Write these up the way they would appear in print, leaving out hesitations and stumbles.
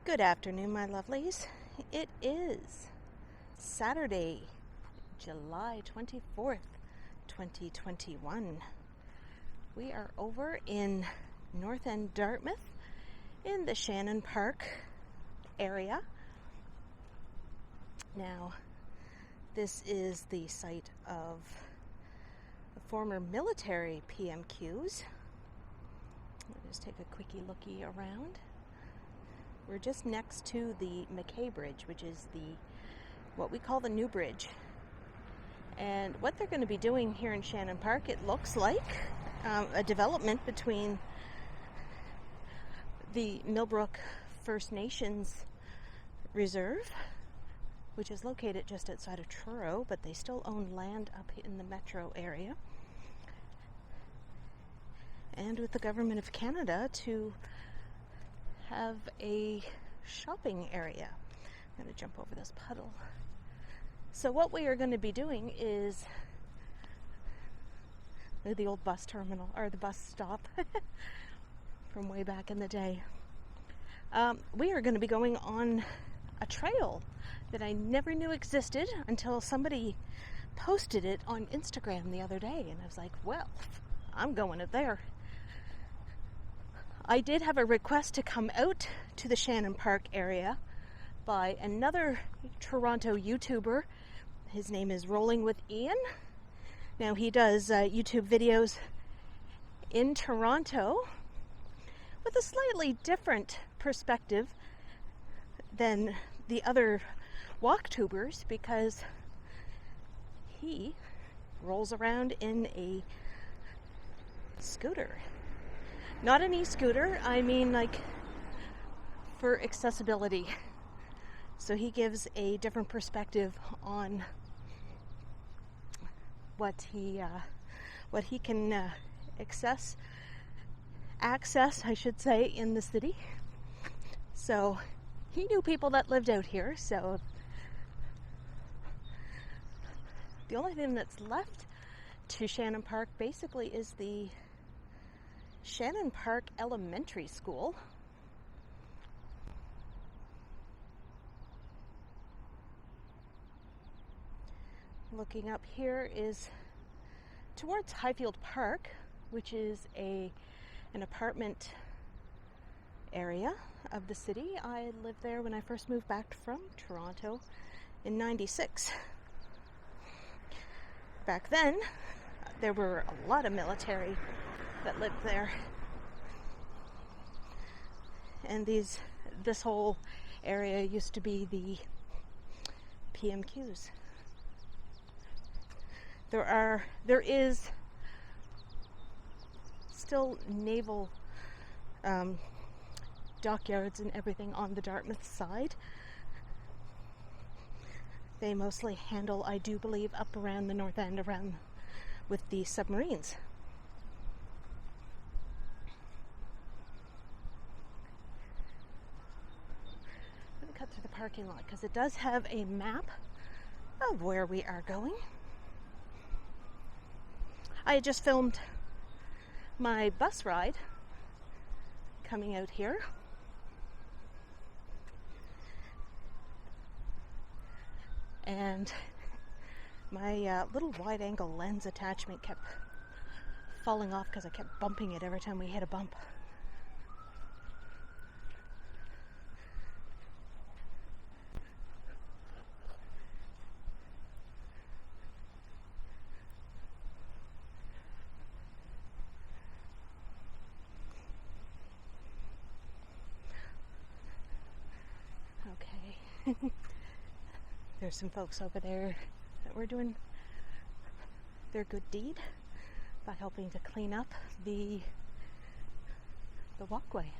Good afternoon, my lovelies. It is Saturday, July 24th, 2021. We are over in northend Dartmouth in the Shannon Park area. Now, this is the site of the former military PMQs. I'll just take a quickie looky around. We're just next to the Mckay Bridge, which is what we call the new bridge. And what they're going to be doing here in Shannon Park, it looks like a development between the Millbrook First Nations Reserve, which is located just outside of Truro, but they still own land up in the metro area, and with the Government of Canada to have a shopping area. I'm going to jump over this puddle. So what we are going to be doing is the old bus terminal, or the bus stop from way back in the day. We are going to be going on a trail that I never knew existed until somebody posted it on Instagram the other day, and I was like, well, I'm going up there. I did have a request to come out to the Shannon Park area by another Toronto YouTuber. His name is Rolling with Ian. Now he does YouTube videos in Toronto with a slightly different perspective than the other walktubers, because he rolls around in a scooter. Not an e-scooter, I mean like for accessibility. So he gives a different perspective on what he can access, I should say, in the city. So he knew people that lived out here, so the only thing that's left to Shannon Park basically is the Shannon Park Elementary School. Looking up here is towards Highfield Park, which is an apartment area of the city. I lived there when I first moved back from Toronto in '96. Back then, there were a lot of military that lived there, and this whole area used to be the PMQs. There is still naval dockyards and everything on the Dartmouth side. They mostly handle, I do believe, up around the north end, around with the submarines. I'm going to cut through the parking lot because it does have a map of where we are going. I had just filmed my bus ride coming out here. And my little wide-angle lens attachment kept falling off because I kept bumping it every time we hit a bump. Okay. There's some folks over there that were doing their good deed by helping to clean up the walkway.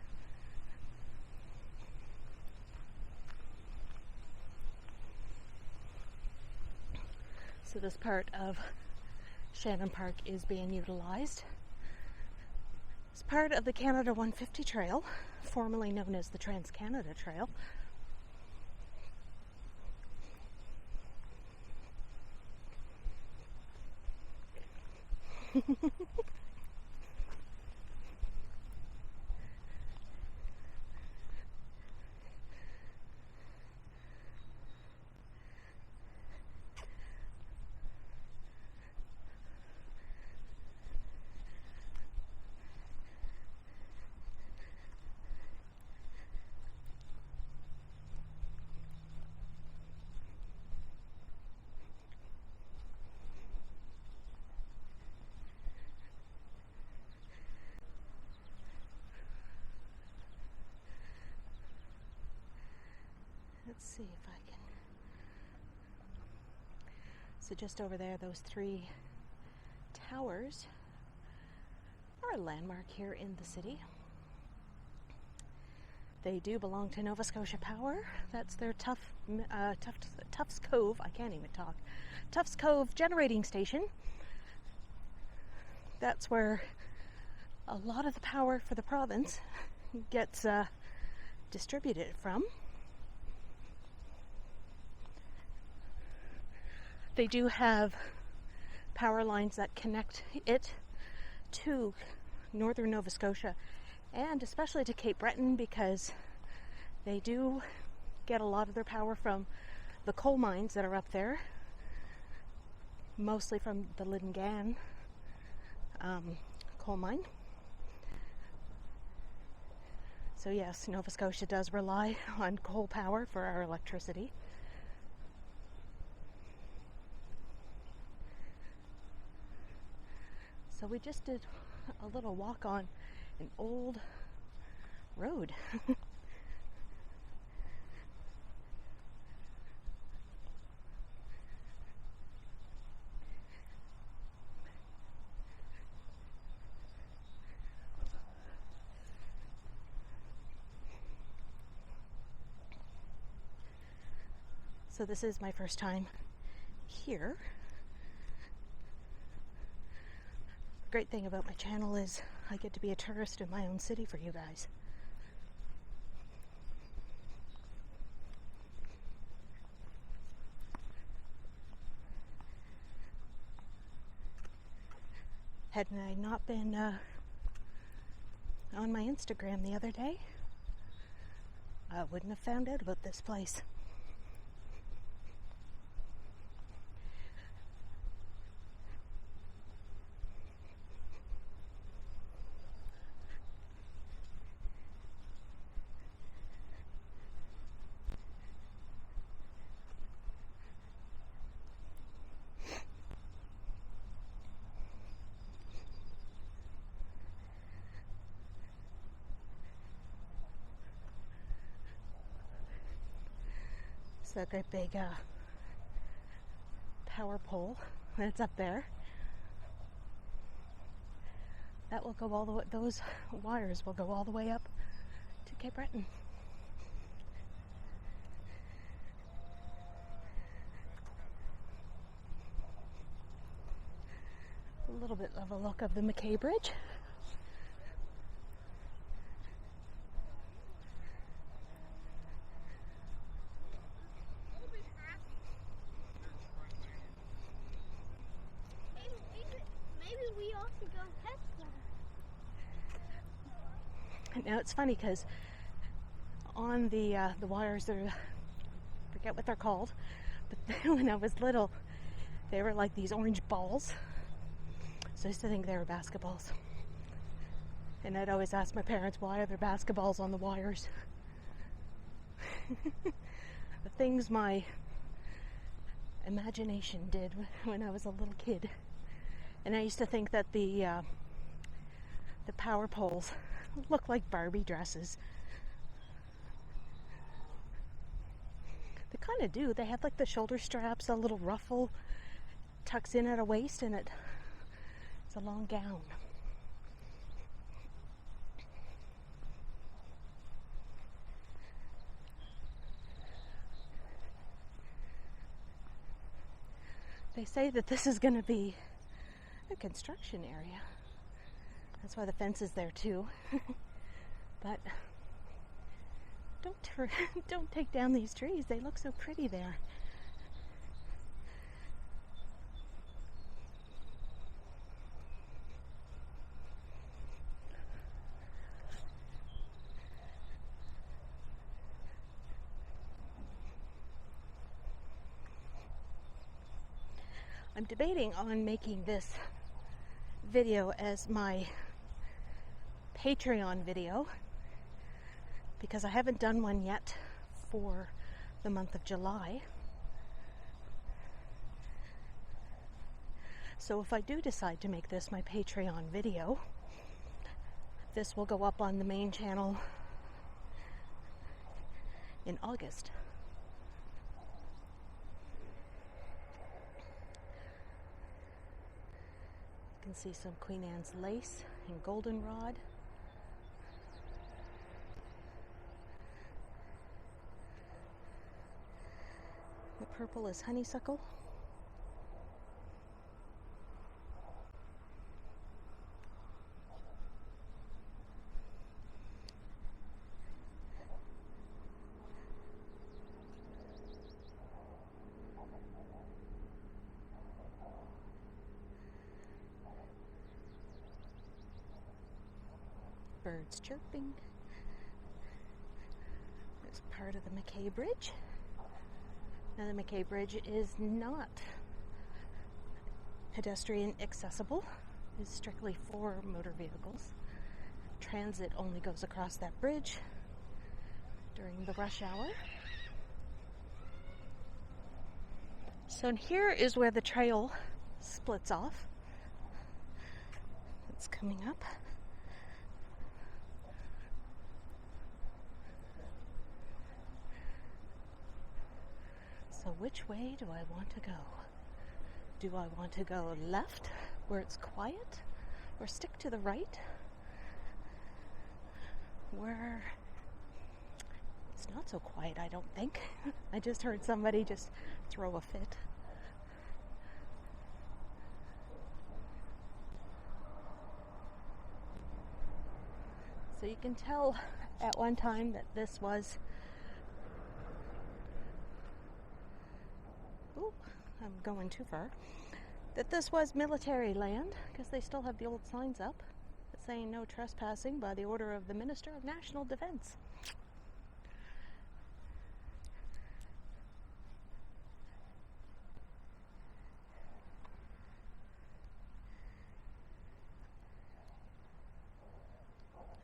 So this part of Shannon Park is being utilized. It's part of the Canada 150 Trail, formerly known as the Trans-Canada Trail. Let's see if I can. So just over there, those 3 towers are a landmark here in the city. They do belong to Nova Scotia Power. That's their Tufts Cove, I can't even talk, Tufts Cove generating station. That's where a lot of the power for the province gets distributed from. They do have power lines that connect it to northern Nova Scotia and especially to Cape Breton, because they do get a lot of their power from the coal mines that are up there, mostly from the Lingan coal mine. So yes, Nova Scotia does rely on coal power for our electricity. So we just did a little walk on an old road. So this is my first time here. The great thing about my channel is I get to be a tourist in my own city for you guys. Had I not been on my Instagram the other day, I wouldn't have found out about this place. So a great big power pole that's up there. That will go all the way, those wires will go all the way up to Cape Breton. A little bit of a look of the Mckay Bridge. Now it's funny because on the wires, I forget what they're called, but when I was little, they were like these orange balls. So I used to think they were basketballs. And I'd always ask my parents, why are there basketballs on the wires? The things my imagination did when I was a little kid. And I used to think that the power poles look like Barbie dresses. They kind of do. They have like the shoulder straps, a little ruffle tucks in at a waist, and it's a long gown. They say that this is going to be a construction area. That's why the fence is there too. But don't take down these trees. They look so pretty there. I'm debating on making this video as my Patreon video, because I haven't done one yet for the month of July. So if I do decide to make this my Patreon video, this will go up on the main channel in August. can see some Queen Anne's lace and goldenrod. The purple is honeysuckle. Birds chirping. There's part of the Mckay Bridge. Now the Mckay Bridge is not pedestrian accessible. It's strictly for motor vehicles. Transit only goes across that bridge during the rush hour. So here is where the trail splits off. It's coming up. So which way do I want to go? Do I want to go left, where it's quiet, or stick to the right, where it's not so quiet, I don't think. I just heard somebody just throw a fit. So you can tell at one time that this was, I'm going too far, that this was military land, because they still have the old signs up saying no trespassing by the order of the Minister of National Defense.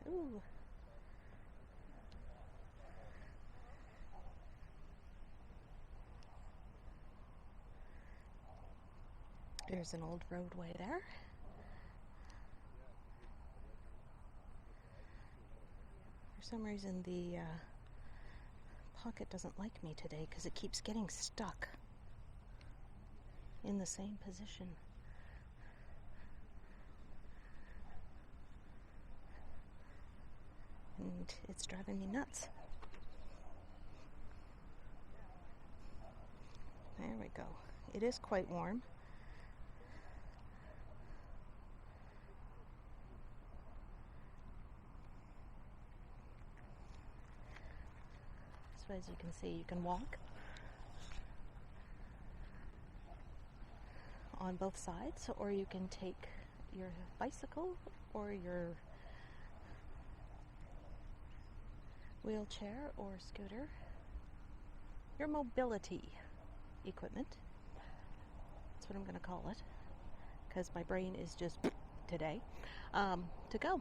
Ooh. There's an old roadway there. For some reason the Pocket doesn't like me today because it keeps getting stuck in the same position. And it's driving me nuts. There we go. It is quite warm. So as you can see, you can walk on both sides, or you can take your bicycle or your wheelchair or scooter, your mobility equipment. That's what I'm going to call it, because my brain is just today, to go.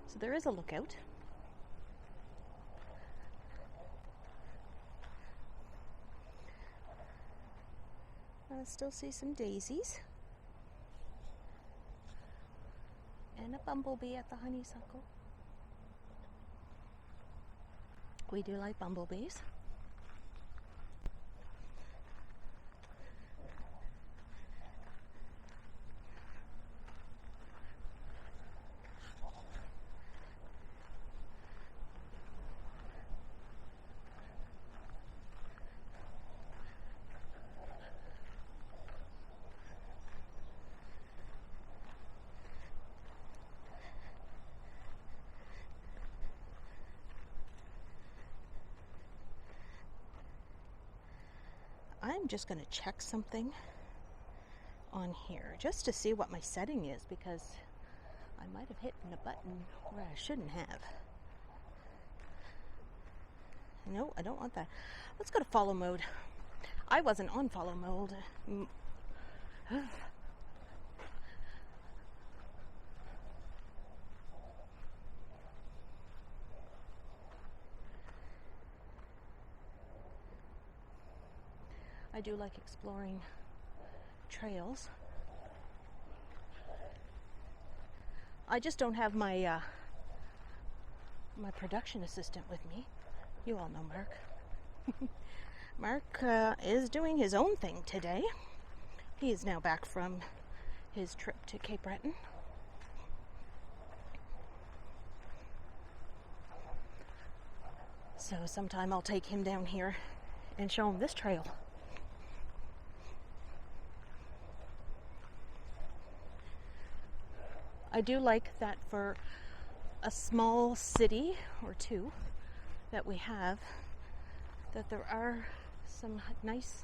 So there is a lookout. I still see some daisies and a bumblebee at the honeysuckle. We do like bumblebees. I'm just going to check something on here just to see what my setting is, because I might have hit a button where I shouldn't have. No, I don't want that. Let's go to follow mode. I wasn't on follow mode. I do like exploring trails. I just don't have my my production assistant with me. You all know Mark. Mark is doing his own thing today. He is now back from his trip to Cape Breton. So sometime I'll take him down here and show him this trail. I do like that for a small city or two that we have, that there are some nice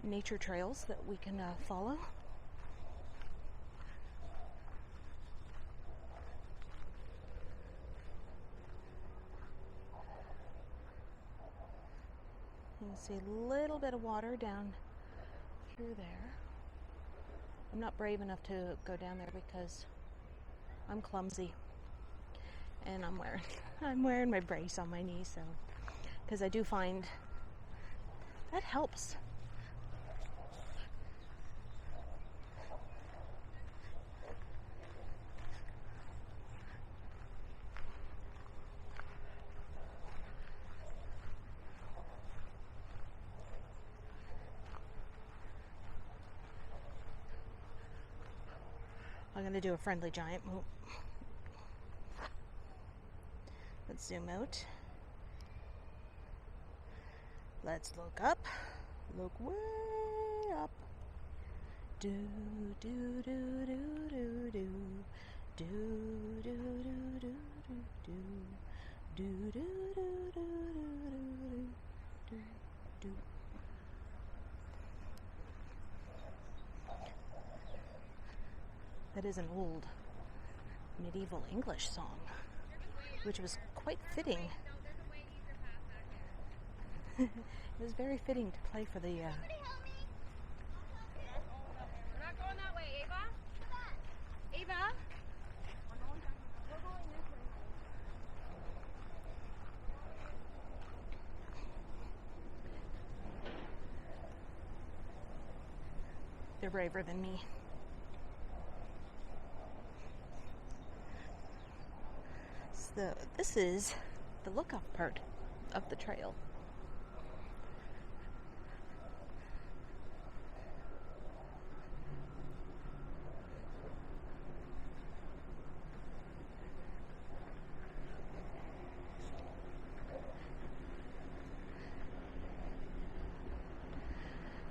nature trails that we can follow. You can see a little bit of water down through there. I'm not brave enough to go down there because I'm clumsy, and I'm wearing my brace on my knee, so because I do find that helps. I'm going to do a friendly giant move. Let's zoom out. Let's look up. Look way up. Do do do do do do do do do do do do do do do do. That is an old medieval English song, which was quite fitting. It was very fitting to play for the... We're not going that way, Ava. Ava? We're going this way. They're braver than me. This is the look-up part of the trail.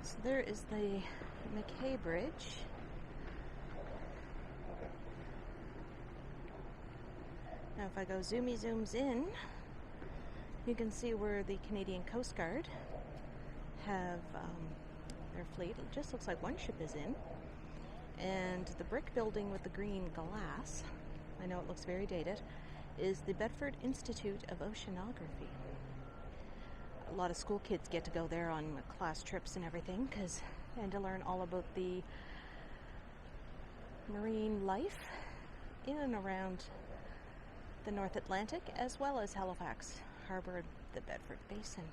So there is the Mckay Bridge. Now if I go zooms in, you can see where the Canadian Coast Guard have their fleet. It just looks like one ship is in. And the brick building with the green glass, I know it looks very dated, is the Bedford Institute of Oceanography. A lot of school kids get to go there on class trips and everything, and to learn all about the marine life in and around the North Atlantic, as well as Halifax Harbour, the Bedford Basin.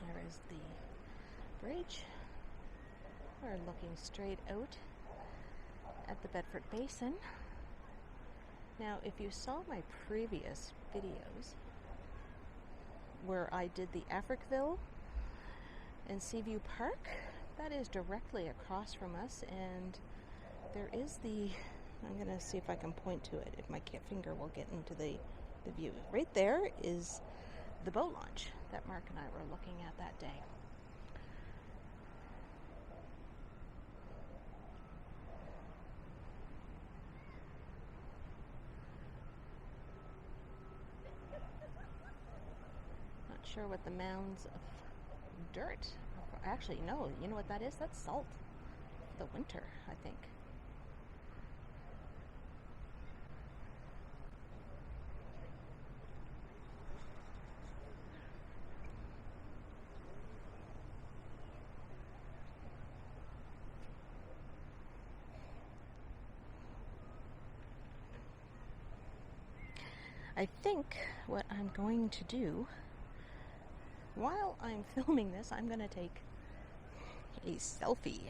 There is the bridge. We're looking straight out at the Bedford Basin. Now, if you saw my previous videos where I did the Africville and Seaview Park, that is directly across from us, and there is I'm going to see if I can point to it, if my finger will get into the view. Right there is the boat launch that Mark and I were looking at that day. Not sure what the mounds of dirt. Actually, no, you know what that is? That's salt. The winter, I think. I think what I'm going to do while I'm filming this, I'm going to take a selfie.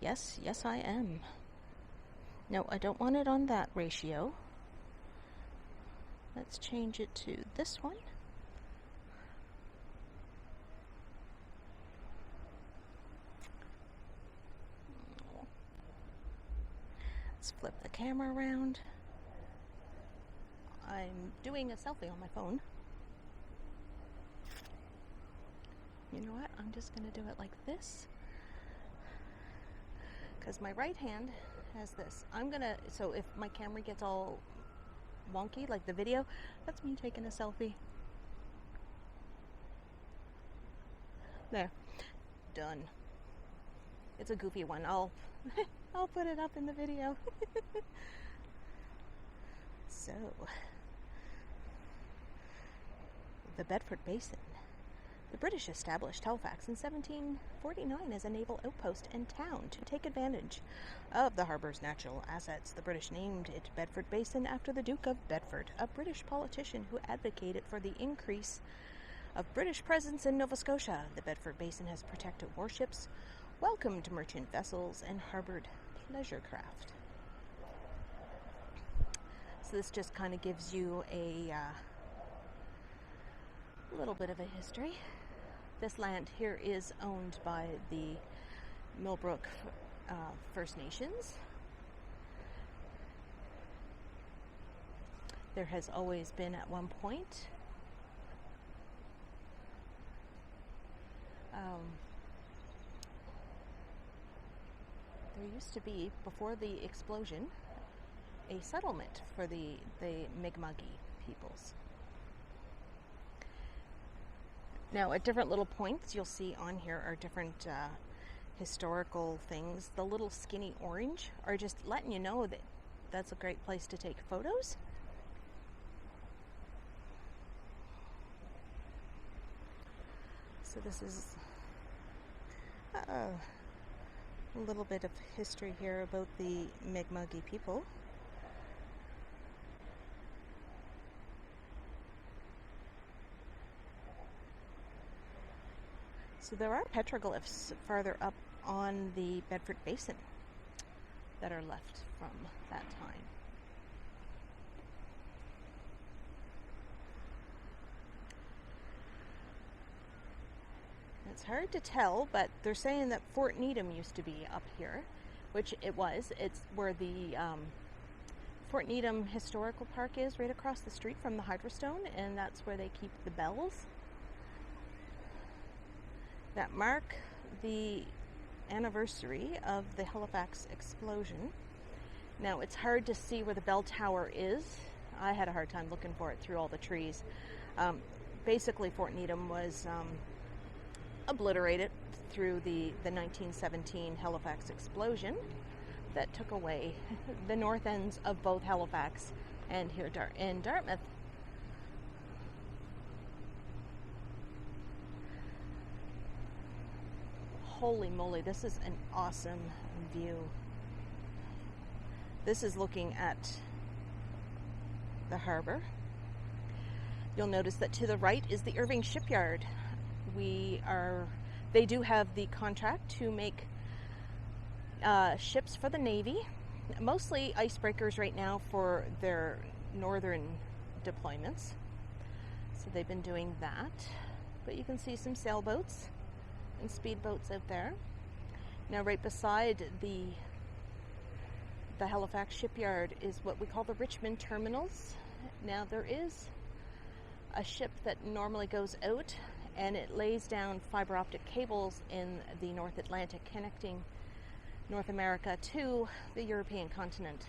Yes, I am. No, I don't want it on that ratio. Let's change it to this one. camera around. I'm doing a selfie on my phone. You know what? I'm just going to do it like this. Because my right hand has this. So if my camera gets all wonky, like the video, that's me taking a selfie. There. Done. It's a goofy one. I'll put it up in the video. So, the Bedford Basin. The British established Halifax in 1749 as a naval outpost and town to take advantage of the harbour's natural assets. The British named it Bedford Basin after the Duke of Bedford, a British politician who advocated for the increase of British presence in Nova Scotia. The Bedford Basin has protected warships, welcomed merchant vessels, and harboured pleasure craft. So this just kind of gives you a little bit of a history. This land here is owned by the Millbrook First Nations. There has always been at one point there used to be, before the explosion, a settlement for the Mi'kmaq peoples. Now, at different little points you'll see on here are different historical things. The little skinny orange are just letting you know that that's a great place to take photos. So this is a little bit of history here about the Mi'kmaq people. So there are petroglyphs farther up on the Bedford Basin that are left from that time. It's hard to tell, but they're saying that Fort Needham used to be up here, which it was. It's where the Fort Needham Historical Park is, right across the street from the Hydrostone, and that's where they keep the bells that mark the anniversary of the Halifax explosion. Now, it's hard to see where the bell tower is. I had a hard time looking for it through all the trees. Basically, Fort Needham was obliterated through the 1917 Halifax explosion that took away the north ends of both Halifax and here in Dartmouth. Holy moly, this is an awesome view. This is looking at the harbor. You'll notice that to the right is the Irving Shipyard. They do have the contract to make ships for the Navy, mostly icebreakers right now for their northern deployments. So they've been doing that. But you can see some sailboats and speedboats out there. Now, right beside the Halifax shipyard is what we call the Richmond Terminals. Now, there is a ship that normally goes out and it lays down fiber optic cables in the North Atlantic, connecting North America to the European continent.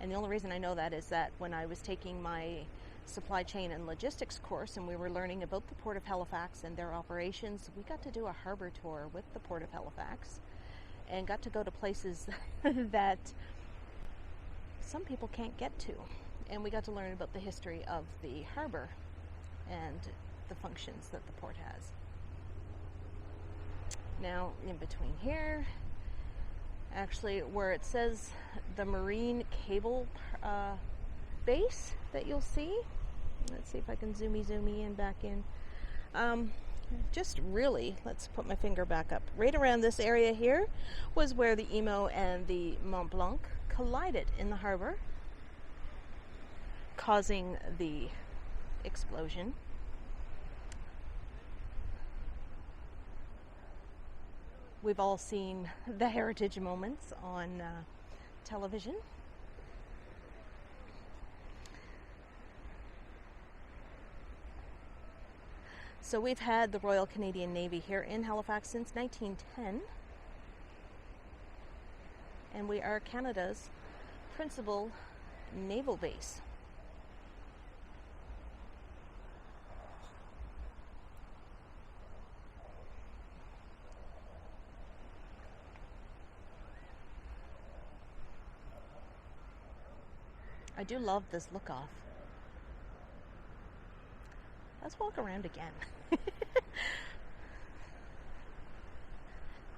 And the only reason I know that is that when I was taking my supply chain and logistics course and we were learning about the Port of Halifax and their operations, we got to do a harbor tour with the Port of Halifax and got to go to places that some people can't get to. And we got to learn about the history of the harbor and the functions that the port has. Now, in between here, actually where it says the marine cable base that you'll see, let's see if I can zoom in back in. Just really, let's put my finger back up. Right around this area here was where the Emo and the Mont Blanc collided in the harbor, causing the explosion. We've all seen the heritage moments on television. So we've had the Royal Canadian Navy here in Halifax since 1910, and we are Canada's principal naval base. I do love this look off. Let's walk around again.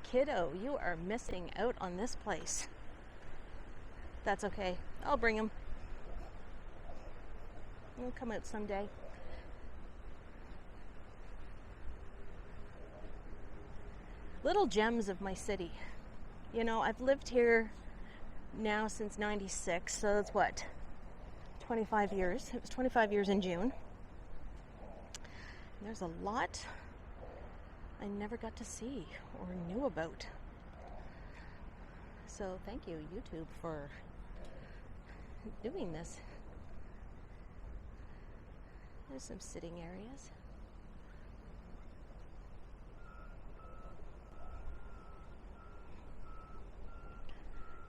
Kiddo, you are missing out on this place. That's okay. I'll bring him. He'll come out someday. Little gems of my city. You know, I've lived here now since '96, so that's what? 25 years. It was 25 years in June. There's a lot I never got to see or knew about. So thank you, YouTube, for doing this. There's some sitting areas.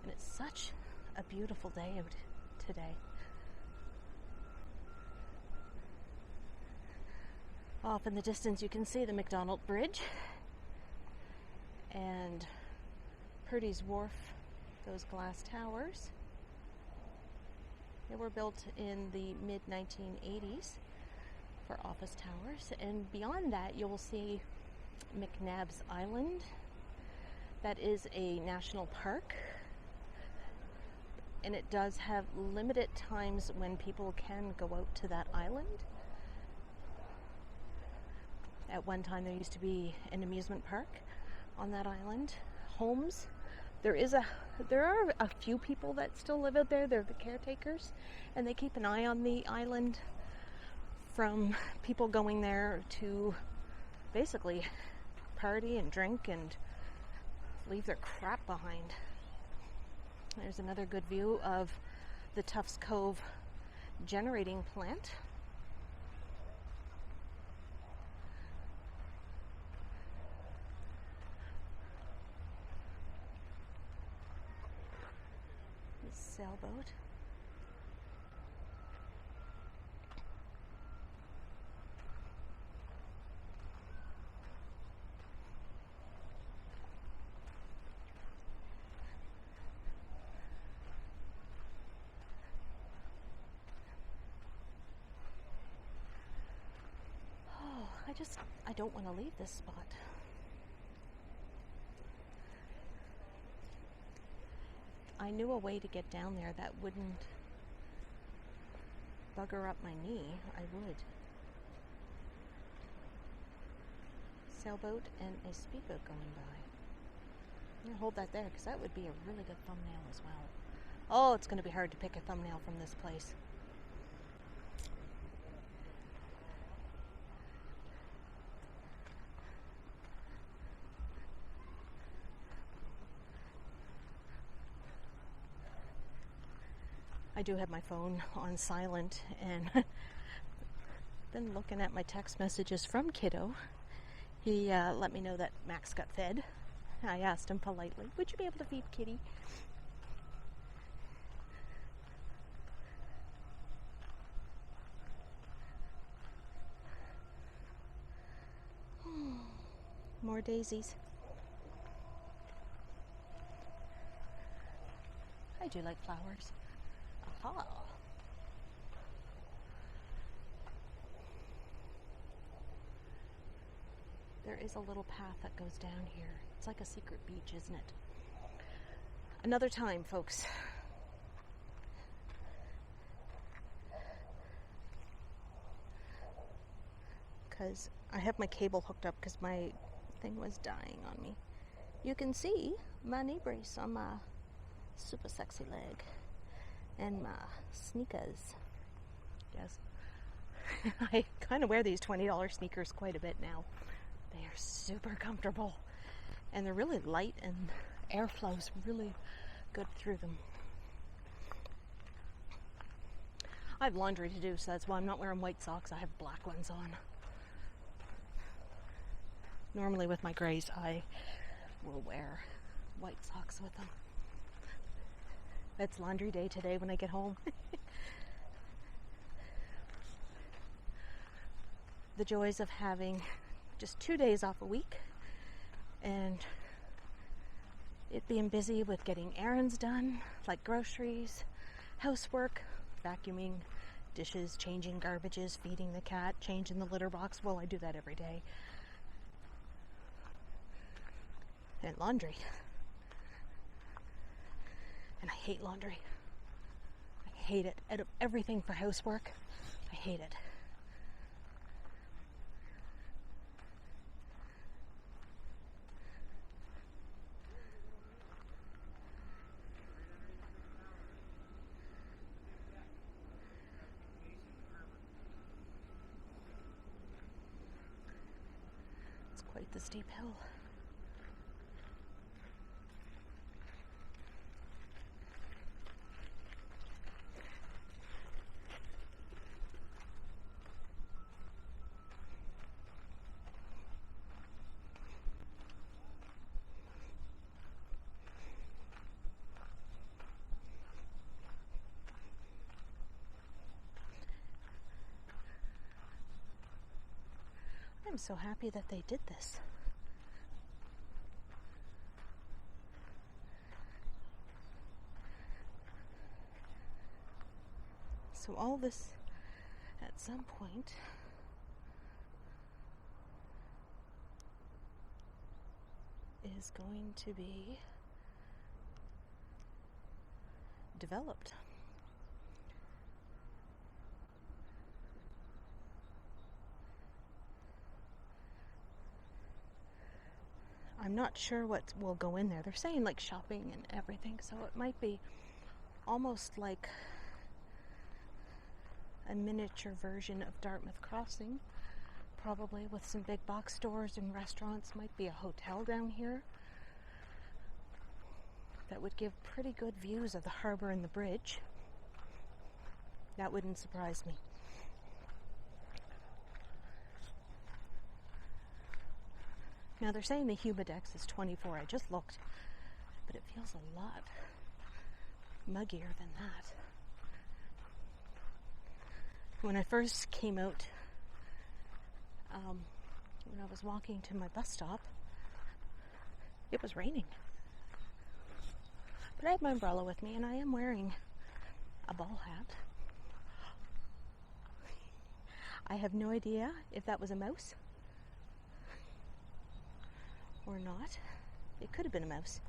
And it's such a beautiful day out today. Off in the distance you can see the Mckay Bridge and Purdy's Wharf, those glass towers. They were built in the mid-1980s for office towers, and beyond that you will see McNabb's Island. That is a national park, and it does have limited times when people can go out to that island. At one time there used to be an amusement park on that island. Homes. There are a few people that still live out there. They're the caretakers, and they keep an eye on the island from people going there to basically party and drink and leave their crap behind. There's another good view of the Tufts Cove generating plant. Sailboat. Oh, I don't want to leave this spot. I knew a way to get down there that wouldn't bugger up my knee. I would. Sailboat and a speedboat going by. I'm going to hold that there because that would be a really good thumbnail as well. Oh, it's going to be hard to pick a thumbnail from this place. I do have my phone on silent, and been looking at my text messages from Kiddo. He let me know that Max got fed. I asked him politely, would you be able to feed Kitty? More daisies. I do like flowers. Aha. There is a little path that goes down here. It's like a secret beach, isn't it? Another time, folks. Because I have my cable hooked up because my thing was dying on me. You can see my knee brace on my super sexy leg. And my sneakers. Yes. I kind of wear these $20 sneakers quite a bit now. They are super comfortable. And they're really light and airflow's really good through them. I have laundry to do, so that's why I'm not wearing white socks. I have black ones on. Normally with my grays, I will wear white socks with them. It's laundry day today when I get home. The joys of having just 2 days off a week and it being busy with getting errands done, like groceries, housework, vacuuming, dishes, changing garbages, feeding the cat, changing the litter box. Well, I do that every day. And laundry. And I hate laundry. I hate it. Out of everything for housework, I hate it. It's quite the steep hill. I'm so happy that they did this. So all this, at some point, is going to be developed. I'm not sure what will go in there. They're saying like shopping and everything, so it might be almost like a miniature version of Dartmouth Crossing, probably with some big box stores and restaurants. Might be a hotel down here that would give pretty good views of the harbour and the bridge. That wouldn't surprise me. Now they're saying the humidex is 24. I just looked, but it feels a lot muggier than that. When I first came out, when I was walking to my bus stop, it was raining. But I had my umbrella with me and I am wearing a ball hat. I have no idea if that was a mouse or not. It could have been a mouse.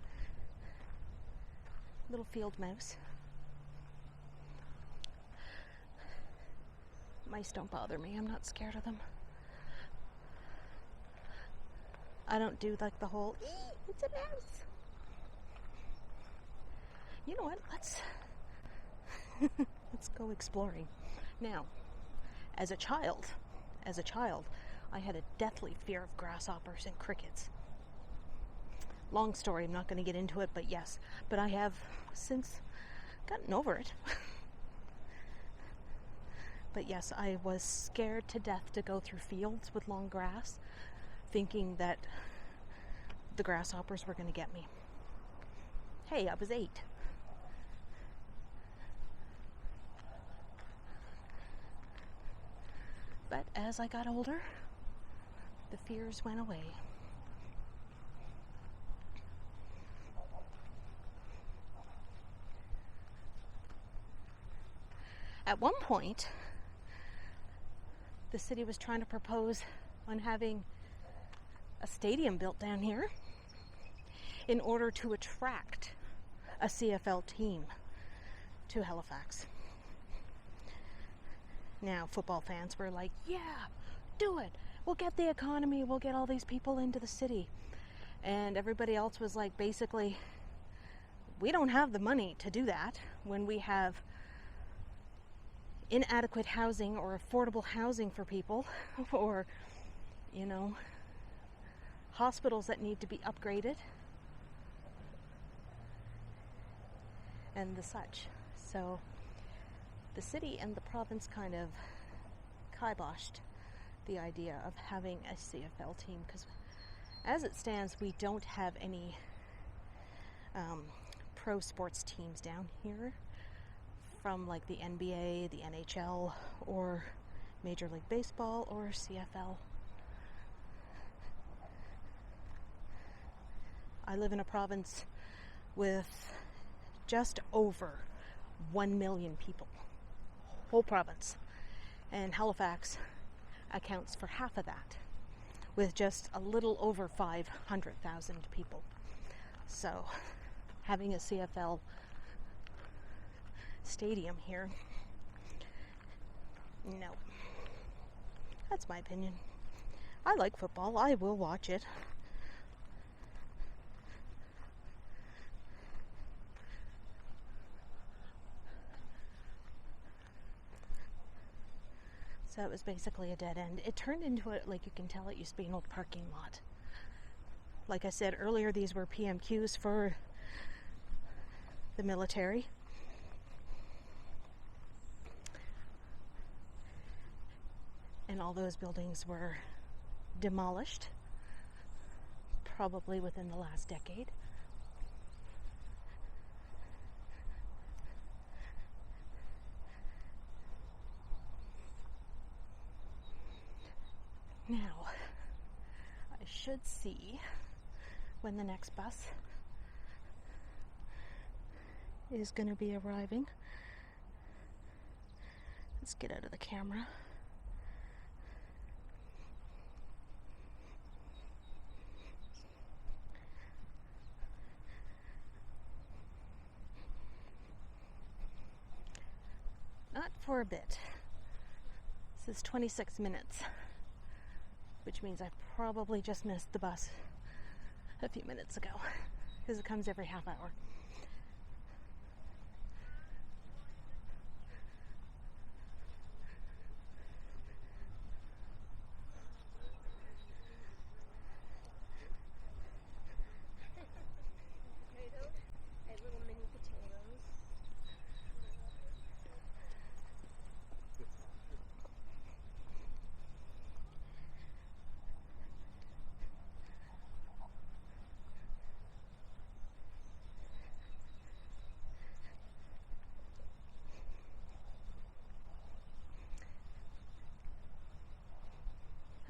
Little field mouse. Mice don't bother me. I'm not scared of them. I don't do like the whole, it's a mouse. You know what? Let's go exploring. Now, as a child, I had a deathly fear of grasshoppers and crickets. Long story, I'm not going to get into it, but yes. But I have since gotten over it. But yes, I was scared to death to go through fields with long grass, thinking that the grasshoppers were going to get me. Hey, I was 8. But as I got older, the fears went away. At one point, the city was trying to propose on having a stadium built down here in order to attract a CFL team to Halifax. Now, football fans were like, yeah, do it. We'll get the economy. We'll get all these people into the city. And everybody else was like, basically, we don't have the money to do that when we have inadequate housing or affordable housing for people, or, you know, hospitals that need to be upgraded and the such. So the city and the province kind of kiboshed the idea of having a CFL team, because as it stands, we don't have any pro sports teams down here from like the NBA, the NHL, or Major League Baseball, or CFL. I live in a province with just over 1 million people, whole province, and Halifax accounts for half of that, with just a little over 500,000 people. So having a CFL stadium here, no. That's my opinion. I like football. I will watch it. So it was basically a dead end. It turned into it, like you can tell, it used to be an old parking lot. Like I said earlier, these were PMQs for the military. And all those buildings were demolished, probably within the last decade. Now, I should see when the next bus is going to be arriving. Let's get out of the camera. Not for a bit. This is 26 minutes. Which means I probably just missed the bus a few minutes ago, because it comes every half hour.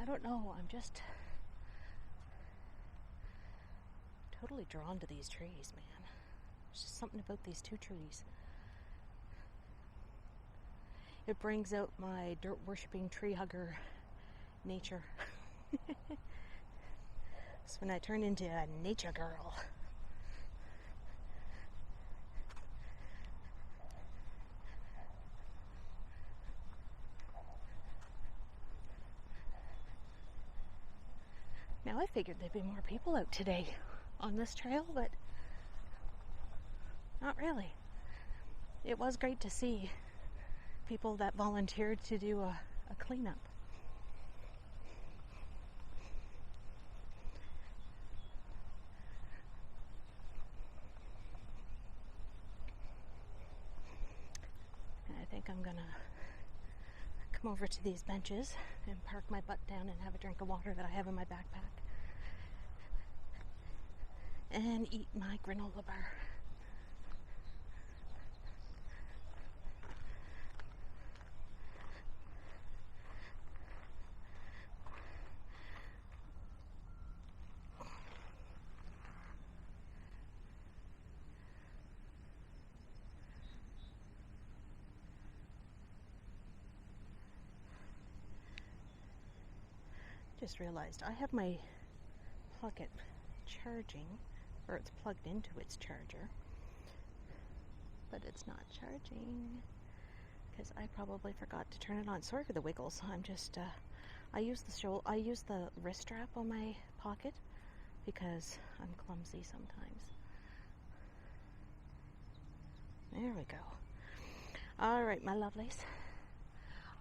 I don't know, I'm just totally drawn to these trees, man. There's just something about these two trees. It brings out my dirt worshipping tree hugger nature. It's when I turn into a nature girl. Now, I figured there'd be more people out today on this trail, but not really. It was great to see people that volunteered to do a cleanup. And I think I'm gonna come over to these benches and park my butt down and have a drink of water that I have in my backpack and eat my granola bar. Just realized I have my Pocket charging, or it's plugged into its charger, but it's not charging because I probably forgot to turn it on. Sorry for the wiggles. I'm just I use the wrist strap on my Pocket because I'm clumsy sometimes. There we go. All right, my lovelies.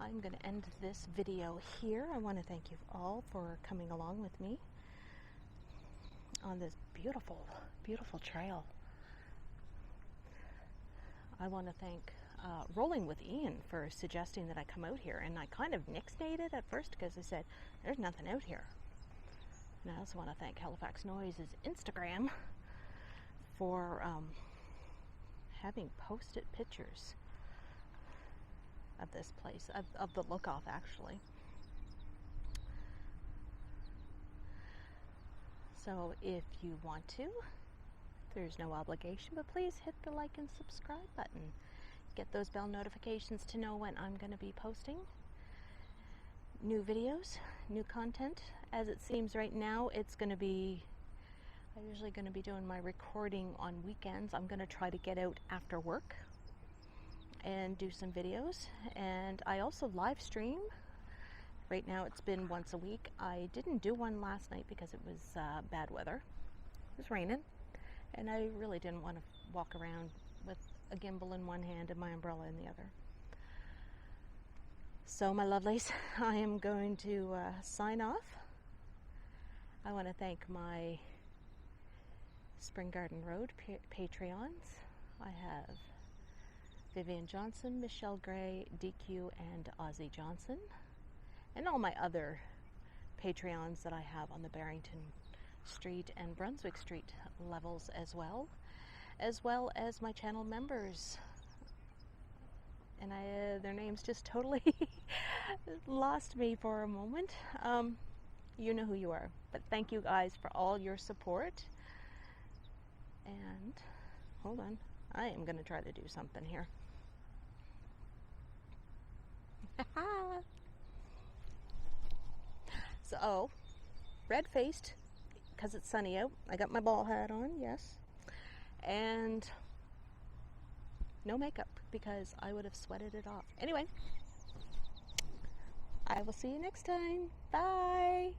I'm going to end this video here. I want to thank you all for coming along with me on this beautiful, beautiful trail. I want to thank Rolling with Ian for suggesting that I come out here, and I kind of nixnayed it at first because I said there's nothing out here. And I also want to thank Halifax Noise's Instagram for having posted pictures of this place, of the look-off actually. So if you want to, there's no obligation, but please hit the like and subscribe button. Get those bell notifications to know when I'm going to be posting new videos, new content. As it seems right now, it's going to be, I'm usually going to be doing my recording on weekends. I'm going to try to get out after work and do some videos. And I also live stream. Right now it's been once a week. I didn't do one last night because it was bad weather. It was raining. And I really didn't want to walk around with a gimbal in one hand and my umbrella in the other. So my lovelies, I am going to sign off. I want to thank my Spring Garden Road Patreons. I have Vivian Johnson, Michelle Gray, Dequeue, and Ozzie Johnson. And all my other Patreons that I have on the Barrington Street and Brunswick Street levels as well as my channel members. And their names just totally lost me for a moment. You know who you are. But thank you guys for all your support. And hold on, I am going to try to do something here. So, red-faced, because it's sunny out. I got my ball hat on, yes. And no makeup, because I would have sweated it off. Anyway, I will see you next time. Bye!